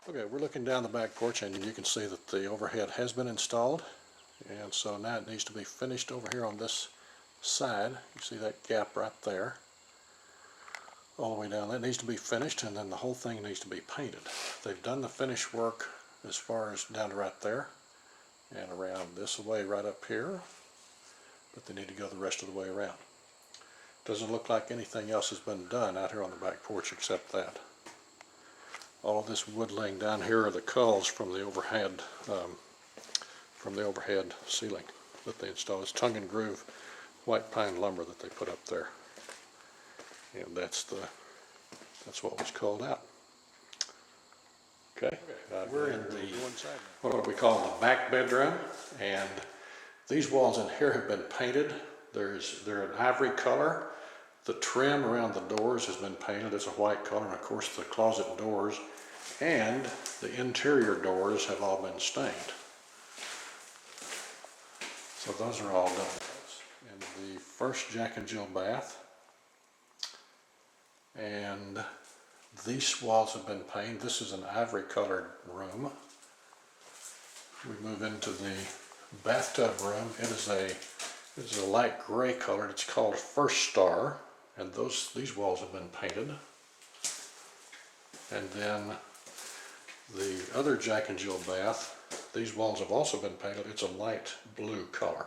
Okay, we're looking down the back porch and you can see that the overhead has been installed, and so now it needs to be finished over here on this side. You see that gap right there, all the way down. That needs to be finished, and then the whole thing needs to be painted. They've done the finish work as far as down to right there and around this way right up here, but they need to go the rest of the way around. Doesn't look like anything else has been done out here on the back porch except that. All of this wood laying down here are the culls from the overhead ceiling that they installed. It's tongue and groove white pine lumber that they put up there, and that's what was called out. Okay, we're in the what we call the back bedroom, and these walls in here have been painted. They're an ivory color. The trim around the doors has been painted. It's a white color, and of course the closet doors and the interior doors have all been stained. So those are all done. And the first Jack and Jill bath, and these walls have been painted. This is an ivory colored room. We move into the bathtub room. It is a light gray color. It's called First Star, and these walls have been painted. And then the other Jack and Jill bath, these walls have also been painted. It's a light blue color.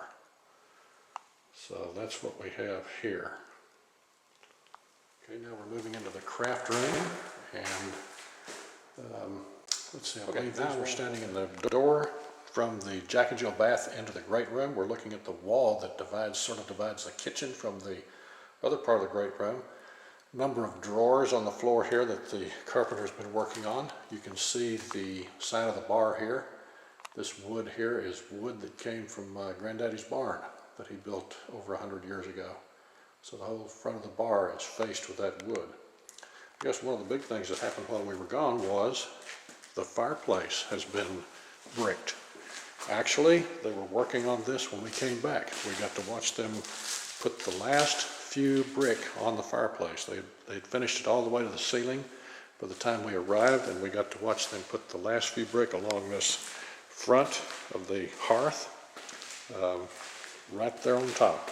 So that's what we have here. Okay, now we're moving into the craft room, and let's see, I believe now we're standing in the door from the Jack and Jill bath into the great room. We're looking at the wall that sort of divides the kitchen from the other part of the great room. Number of drawers on the floor here that the carpenter's been working on. You can see the side of the bar here. This wood here is wood that came from Granddaddy's barn that he built over 100 years ago. So the whole front of the bar is faced with that wood. I guess one of the big things that happened while we were gone was the fireplace has been bricked. Actually, they were working on this when we came back. We got to watch them put the last few brick on the fireplace. They'd finished it all the way to the ceiling by the time we arrived, and we got to watch them put the last few brick along this front of the hearth, right there on top.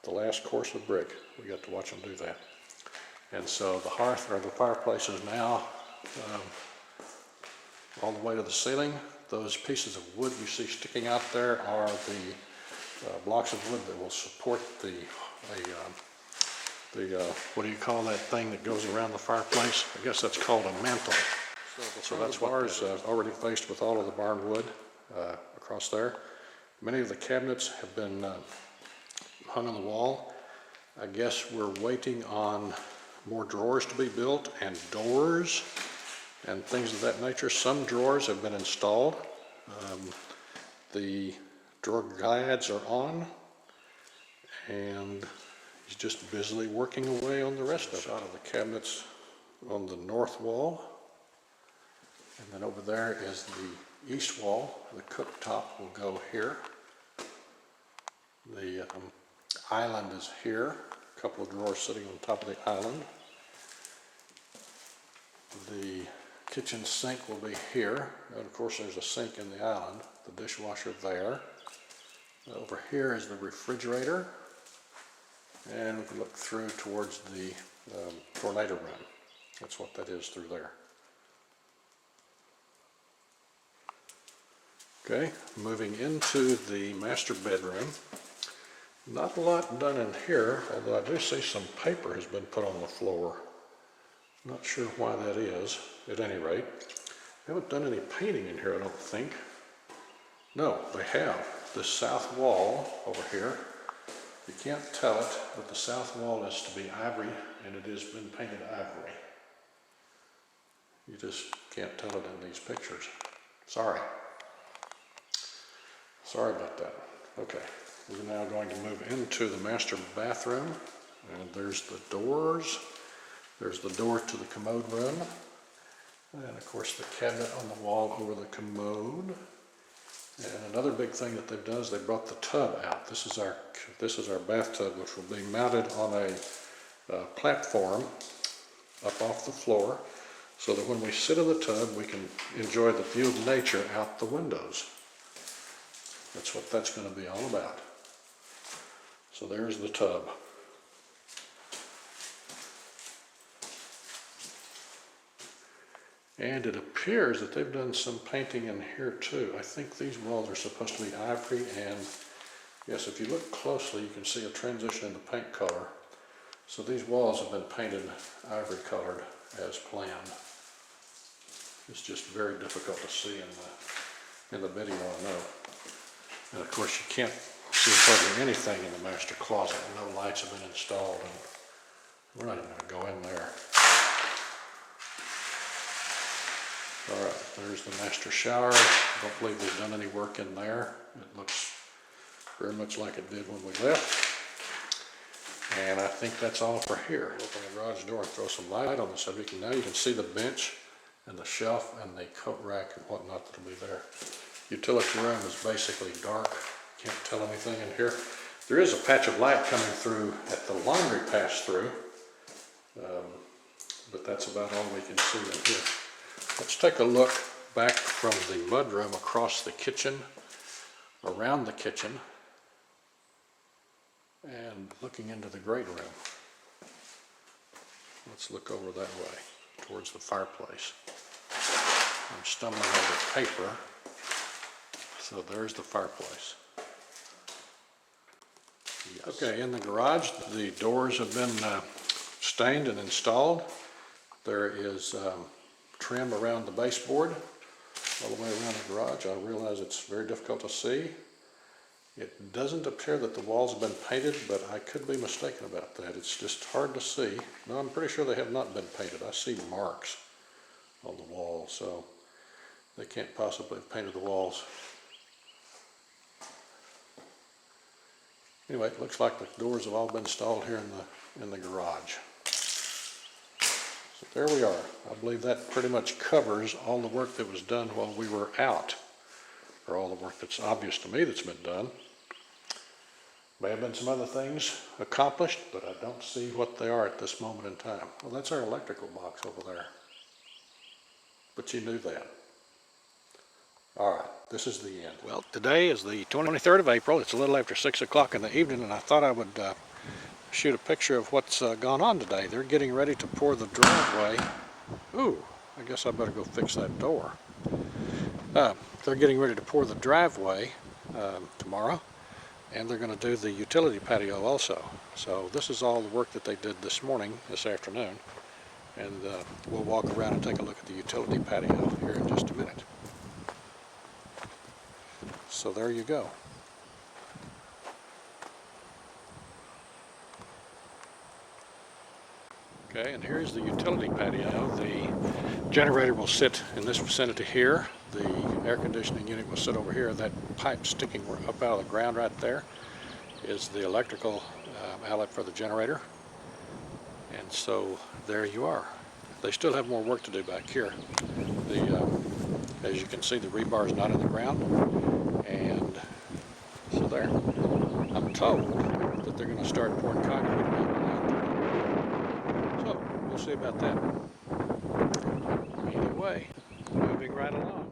The last course of brick. We got to watch them do that. And so the hearth, or the fireplace, is now all the way to the ceiling. Those pieces of wood you see sticking out there are the blocks of wood that will support the what do you call that thing that goes around the fireplace? I guess that's called a mantle. So that's what is already faced with all of the barn wood across there. Many of the cabinets have been hung on the wall. I guess we're waiting on more drawers to be built and doors and things of that nature. Some drawers have been installed. The drawer guides are on, and he's just busily working away on the rest of it. Shot of the cabinets on the north wall, and then over there is the east wall. The cooktop will go here. The island is here. A couple of drawers sitting on top of the island. The kitchen sink will be here, and of course there's a sink in the island. The dishwasher there. Over here is the refrigerator, and we can look through towards the tornado room. That's what that is through there. Okay, moving into the master bedroom. Not a lot done in here, although I do see some paper has been put on the floor. Not sure why that is, at any rate. They haven't done any painting in here, I don't think. No, they have. The south wall over here, you can't tell it, but the south wall is to be ivory, and it has been painted ivory. You just can't tell it in these pictures. Sorry. Sorry about that. Okay, we're now going to move into the master bathroom, and there's the doors. There's the door to the commode room, and of course the cabinet on the wall over the commode. And another big thing that they've done is they brought the tub out. This is our bathtub, which will be mounted on a platform up off the floor. so that when we sit in the tub, we can enjoy the view of nature out the windows. That's what that's going to be all about. So there's the tub. And it appears that they've done some painting in here too. I think these walls are supposed to be ivory, and yes, if you look closely, you can see a transition in the paint color. So these walls have been painted ivory colored as planned. It's just very difficult to see in the video, I know. And of course, you can't see hardly anything in the master closet. No lights have been installed, and we're not even going to go in there. All right, there's the master shower. I don't believe we've done any work in there. It looks very much like it did when we left. And I think that's all for here. Open the garage door and throw some light on the subject. And now you can see the bench and the shelf and the coat rack and whatnot that'll be there. Utility room is basically dark. Can't tell anything in here. There is a patch of light coming through at the laundry pass-through, but that's about all we can see in here. Let's take a look back from the mudroom across the kitchen, around the kitchen, and looking into the great room. Let's look over that way, towards the fireplace. I'm stumbling over paper, so there's the fireplace. Yes. Okay, in the garage, the doors have been stained and installed. There is trim around the baseboard, all the way around the garage. I realize it's very difficult to see. It doesn't appear that the walls have been painted, but I could be mistaken about that. It's just hard to see. No, I'm pretty sure they have not been painted. I see marks on the wall, so they can't possibly have painted the walls. Anyway, it looks like the doors have all been installed here in the garage. So there we are. I believe that pretty much covers all the work that was done while we were out, or all the work that's obvious to me that's been done. May have been some other things accomplished, but I don't see what they are at this moment in time. Well, that's our electrical box over there. But you knew that. All right, this is the end. Well, today is the 23rd of April. It's a little after 6 o'clock in the evening, and I thought I would shoot a picture of what's gone on today. They're getting ready to pour the driveway. Ooh, I guess I better go fix that door. They're getting ready to pour the driveway tomorrow, and they're going to do the utility patio also. So this is all the work that they did this morning, this afternoon, and we'll walk around and take a look at the utility patio here in just a minute. So there you go. Okay, and here's the utility patio. The generator will sit in this vicinity here. The air conditioning unit will sit over here. That pipe sticking up out of the ground right there is the electrical outlet for the generator. And so there you are. They still have more work to do back here. As you can see, the rebar is not in the ground. And so there. I'm told that they're going to start pouring concrete out there. So we'll see about that. Anyway, moving right along.